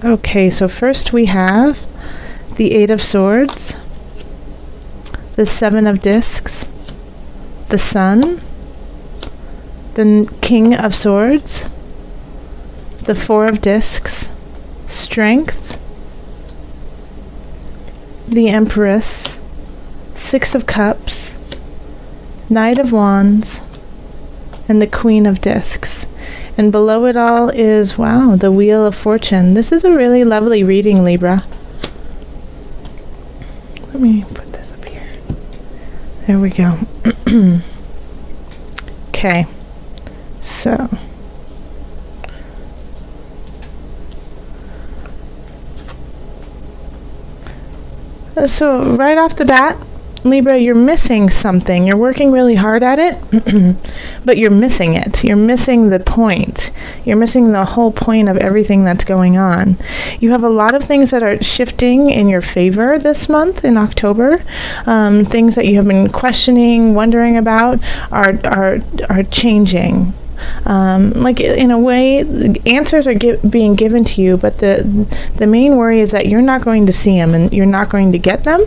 Okay, so first we have the Eight of Swords, the Seven of Discs, the Sun, the King of Swords, the Four of Discs, Strength, the Empress, Six of Cups, Knight of Wands, and the Queen of Discs. And below it all is, wow, the Wheel of Fortune. This is a really lovely reading, Libra. Let me put this up here. There we go. Okay. So. So right off the bat, Libra, you're missing something. You're working really hard at it, but you're missing it. You're missing the point. You're missing the whole point of everything that's going on. You have a lot of things that are shifting in your favor this month in October. Things that you have been questioning, wondering about are changing. Like in a way, answers are being given to you, but the main worry is that you're not going to see them and you're not going to get them.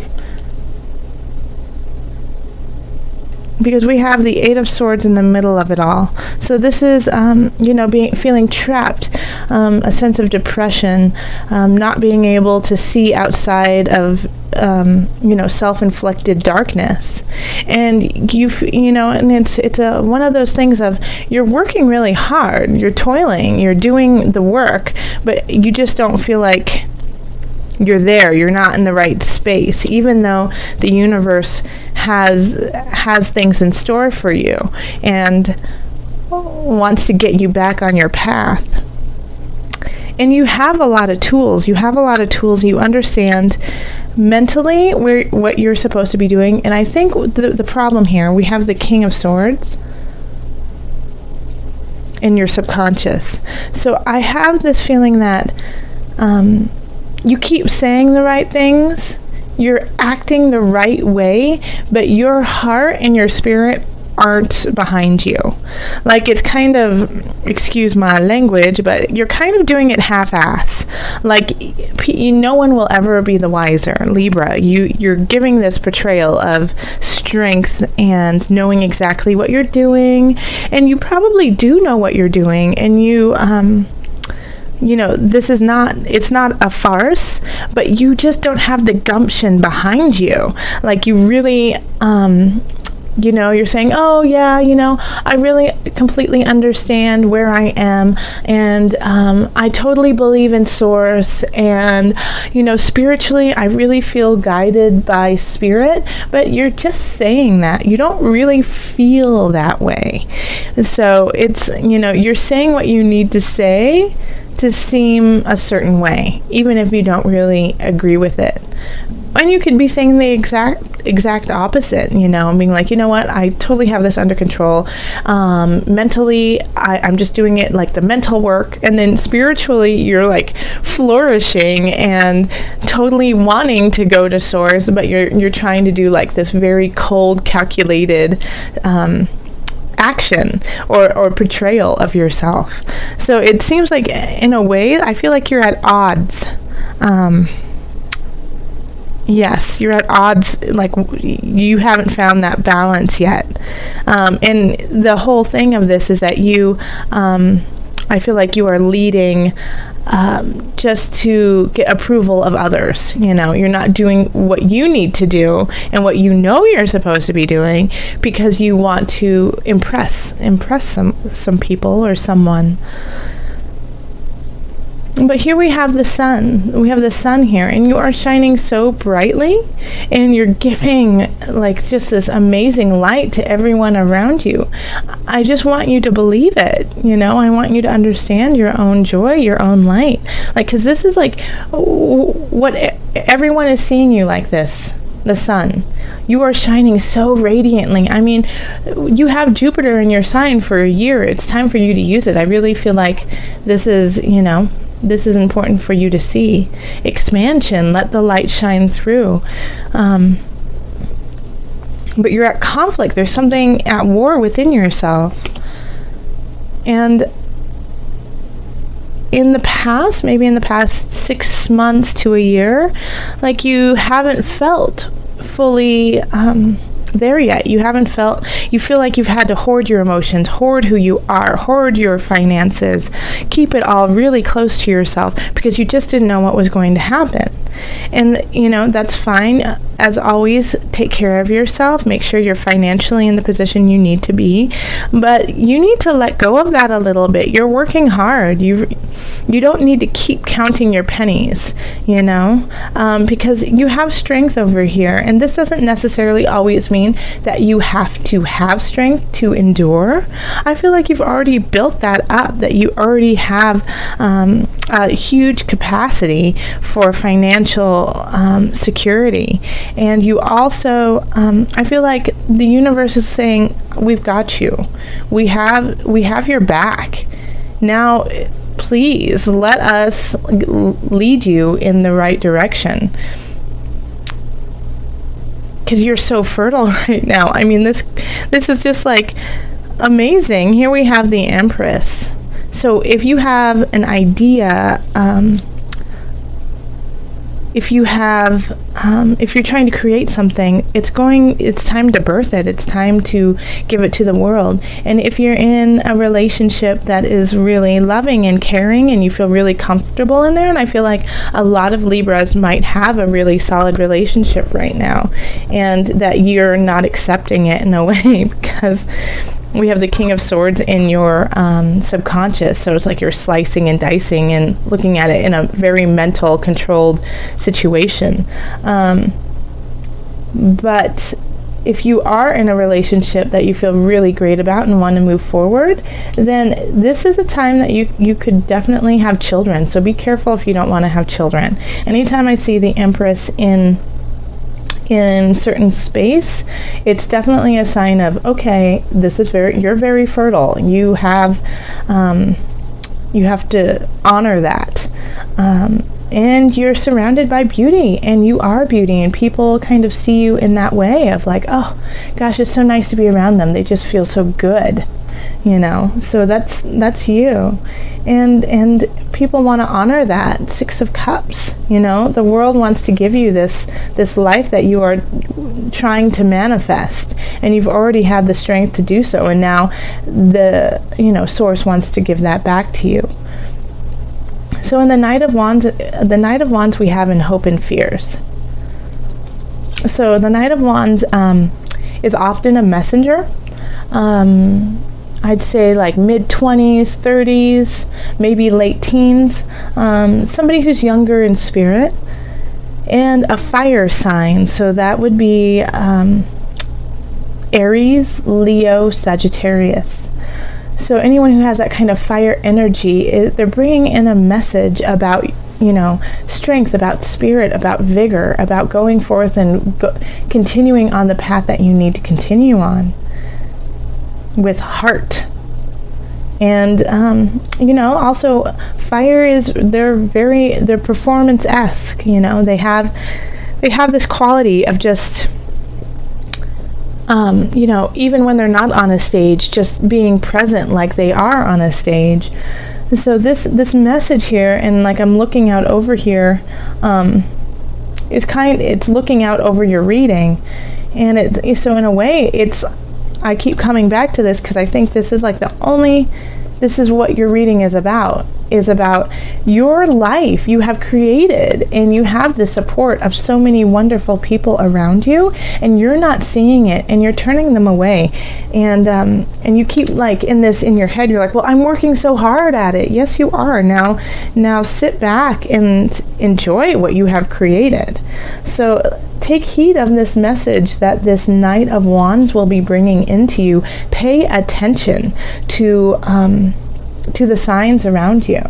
Because we have the Eight of Swords in the middle of it all. So this is, feeling trapped, a sense of depression, not being able to see outside of, self-inflicted darkness. And and it's one of those things of you're working really hard, you're toiling, you're doing the work, but you just don't feel like you're there. You're not in the right space, even though the universe has things in store for you and wants to get you back on your path. And you have a lot of tools. You understand mentally what you're supposed to be doing. And I think the problem here, we have the King of Swords in your subconscious. So I have this feeling that you keep saying the right things, you're acting the right way, but your heart and your spirit aren't behind you. Like, it's kind of, excuse my language, but you're kind of doing it half-ass. Like, no one will ever be the wiser. Libra, you're giving this portrayal of strength and knowing exactly what you're doing, and you probably do know what you're doing, and it's not a farce, but you just don't have the gumption behind you. Like, you really, you're saying, oh yeah, I really completely understand where I am, and I totally believe in Source, and, spiritually, I really feel guided by Spirit, but you're just saying that. You don't really feel that way. So it's, you're saying what you need to say to seem a certain way, even if you don't really agree with it. And you could be saying the exact opposite, and being like, you know what, I totally have this under control. Mentally, I'm just doing it like the mental work, and then spiritually, you're like flourishing and totally wanting to go to Source, but you're trying to do like this very cold, calculated action or portrayal of yourself. So it seems like, in a way, I feel like you're at odds. Yes, you're at odds, like you haven't found that balance yet. And the whole thing of this is that I feel like you are leading just to get approval of others. You're not doing what you need to do and what you're supposed to be doing because you want to impress some people or someone. But here we have the sun. We have the sun here, and you are shining so brightly, and you're giving like just this amazing light to everyone around you. I just want you to believe it. I want you to understand your own joy, your own light. Like, because this is like what everyone is seeing you like this. The sun. You are shining so radiantly. I mean, you have Jupiter in your sign for a year. It's time for you to use it. I really feel like this is, this is important for you to see. Expansion. Let the light shine through. But you're at conflict. There's something at war within yourself. And in the past, maybe in the past 6 months to a year, like you haven't felt fully there yet. You feel like you've had to hoard your emotions, hoard who you are, hoard your finances, keep it all really close to yourself because you just didn't know what was going to happen. And, that's fine. As always, take care of yourself. Make sure you're financially in the position you need to be. But you need to let go of that a little bit. You're working hard. You don't need to keep counting your pennies, because you have strength over here. And this doesn't necessarily always mean that you have to have strength to endure. I feel like you've already built that up, that you already have a huge capacity for financial security. And you also, I feel like the universe is saying, we've got you. We have your back. Now, please let us lead you in the right direction. Because you're so fertile right now. I mean, this is just like amazing. Here we have the Empress. So if you have an idea, if you're trying to create something, it's time to birth it. It's time to give it to the world. And if you're in a relationship that is really loving and caring and you feel really comfortable in there, and I feel like a lot of Libras might have a really solid relationship right now, and that you're not accepting it in a way because we have the King of Swords in your subconscious, so it's like you're slicing and dicing and looking at it in a very mental, controlled situation. But if you are in a relationship that you feel really great about and want to move forward, then this is a time that you could definitely have children. So be careful if you don't want to have children. Anytime I see the Empress in certain space, it's definitely a sign of, okay, you're very fertile. You have to honor that. And you're surrounded by beauty, and you are beauty, and people kind of see you in that way of like, oh gosh, it's so nice to be around them. They just feel so good, so that's you. And people want to honor that. 6 of Cups, the world wants to give you this life that you are trying to manifest, and you've already had the strength to do so, and now the source wants to give that back to you. So in the Knight of Wands we have in Hope and Fears. So the Knight of Wands is often a messenger. I'd say like mid-20s, 30s, maybe late teens, somebody who's younger in spirit, and a fire sign. So that would be Aries, Leo, Sagittarius. So anyone who has that kind of fire energy, they're bringing in a message about, strength, about spirit, about vigor, about going forth and continuing on the path that you need to continue on with heart. And also fire they're performance-esque. They have this quality of just even when they're not on a stage, just being present like they are on a stage. So this message here, and like I'm looking out over here, it's looking out over your reading, and so in a way I keep coming back to this because I think this is like this is what your reading is about your life you have created, and you have the support of so many wonderful people around you, and you're not seeing it, and you're turning them away, and you keep like in your head, you're like, well, I'm working so hard at it. Yes, you are. Now sit back and enjoy what you have created. So take heed of this message that this Knight of Wands will be bringing into you. Pay attention to the signs around you.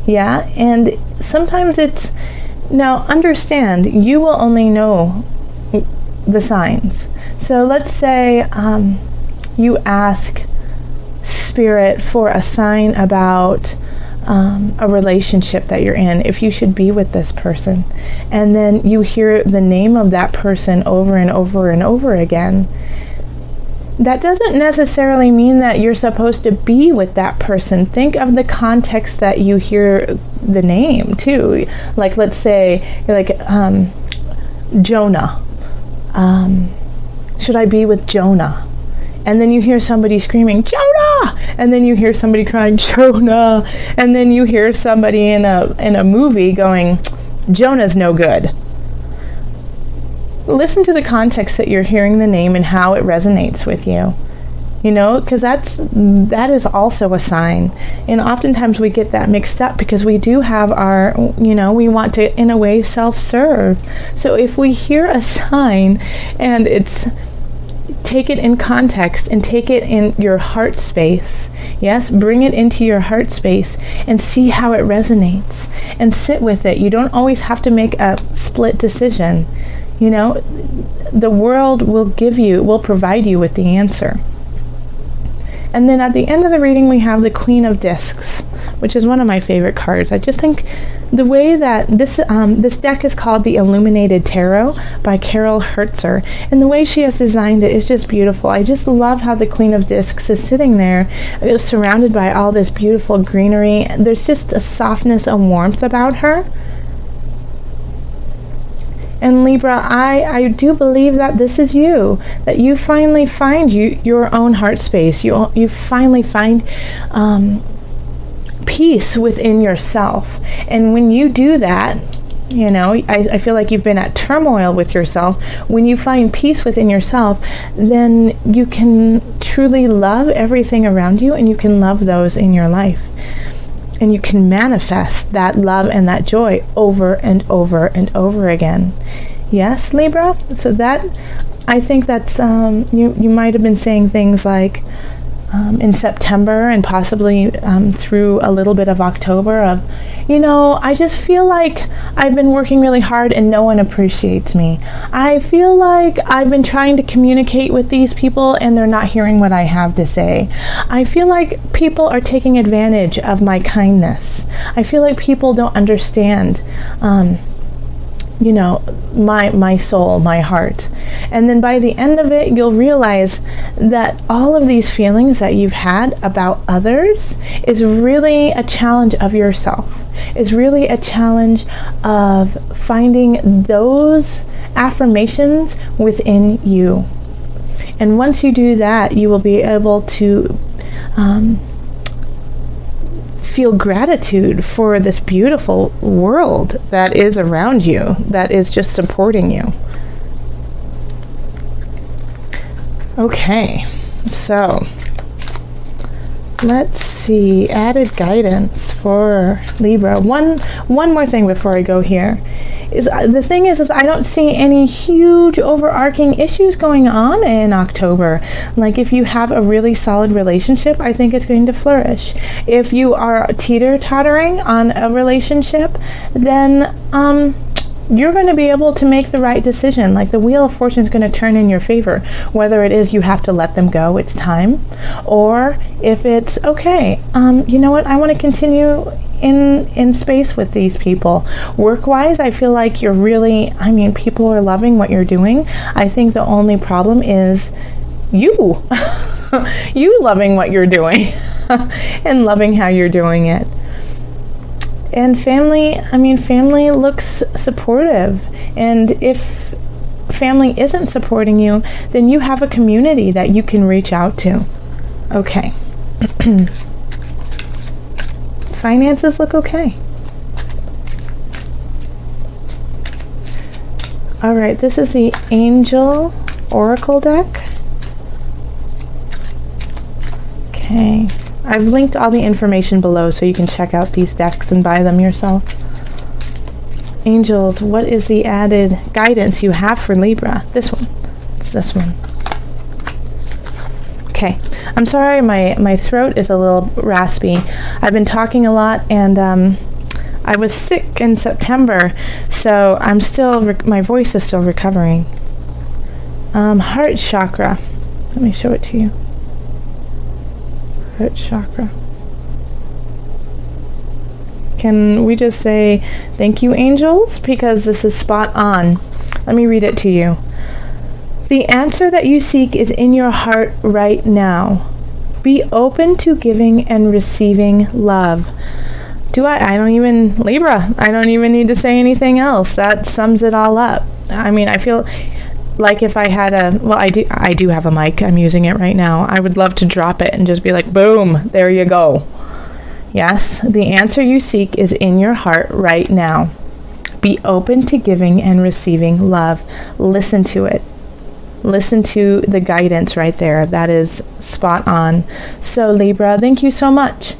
Yeah, and sometimes now understand, you will only know the signs. So let's say you ask Spirit for a sign about a relationship that you're in, if you should be with this person, and then you hear the name of that person over and over and over again. that doesn't necessarily mean that you're supposed to be with that person. Think of the context that you hear the name too. Like, let's say you're like, Jonah. Should I be with Jonah? And then you hear somebody screaming, Jonah! And then you hear somebody crying, Jonah! And then you hear somebody in a movie going, Jonah's no good. Listen to the context that you're hearing the name and how it resonates with you. You know, because that is also a sign. And oftentimes we get that mixed up because we do have our, we want to, in a way, self-serve. So if we hear a sign and take it in context and take it in your heart space. Yes, bring it into your heart space and see how it resonates and sit with it. You don't always have to make a split decision. The world will provide you with the answer. And then at the end of the reading, we have the Queen of Discs, which is one of my favorite cards. I just think the way that this deck is called the Illuminated Tarot by Carol Hertzer, and the way she has designed it is just beautiful. I just love how the Queen of Discs is sitting there, surrounded by all this beautiful greenery. There's just a softness, a warmth about her. And Libra, I do believe that this is you, that you finally find your own heart space. You finally find peace within yourself. And when you do that, I feel like you've been at turmoil with yourself. When you find peace within yourself, then you can truly love everything around you, and you can love those in your life. And you can manifest that love and that joy over and over and over again. Yes, Libra? So I think that's, you might have been saying things like, in September and possibly through a little bit of October of, I just feel like I've been working really hard and no one appreciates me. I feel like I've been trying to communicate with these people and they're not hearing what I have to say. I feel like people are taking advantage of my kindness. I feel like people don't understand my soul, my heart. And then by the end of it, you'll realize that all of these feelings that you've had about others is really a challenge of yourself, is really a challenge of finding those affirmations within you. And once you do that, you will be able to feel gratitude for this beautiful world that is around you, that is just supporting you. Okay, so let's see, added guidance for Libra. One more thing before I go here. The thing is I don't see any huge overarching issues going on in October. Like if you have a really solid relationship, I think it's going to flourish. If you are teeter-tottering on a relationship, then you're going to be able to make the right decision. Like the wheel of fortune is going to turn in your favor, whether it is you have to let them go, it's time, or if it's okay, you know what, I want to continue in space with these people. Work-wise, I feel like you're really, people are loving what you're doing. I think the only problem is you you loving what you're doing and loving how you're doing it. And family looks supportive. And if family isn't supporting you, then you have a community that you can reach out to. Okay. Finances look okay. All right, this is the Angel Oracle deck. Okay. I've linked all the information below so you can check out these decks and buy them yourself. Angels, what is the added guidance you have for Libra? This one. It's this one. Okay. I'm sorry, my throat is a little raspy. I've been talking a lot, and I was sick in September, so I'm still, my voice is still recovering. Heart chakra. Let me show it to you. Heart chakra. Can we just say thank you, angels, because this is spot on. Let me read it to you. The answer that you seek is in your heart right now. Be open to giving and receiving love. I don't even, Libra, I don't even need to say anything else. That sums it all up. I mean, I feel like if I had I do have a mic. I'm using it right now. I would love to drop it and just be like, boom, there you go. Yes, the answer you seek is in your heart right now. Be open to giving and receiving love. Listen to it. Listen to the guidance right there. That is spot on. So Libra, thank you so much.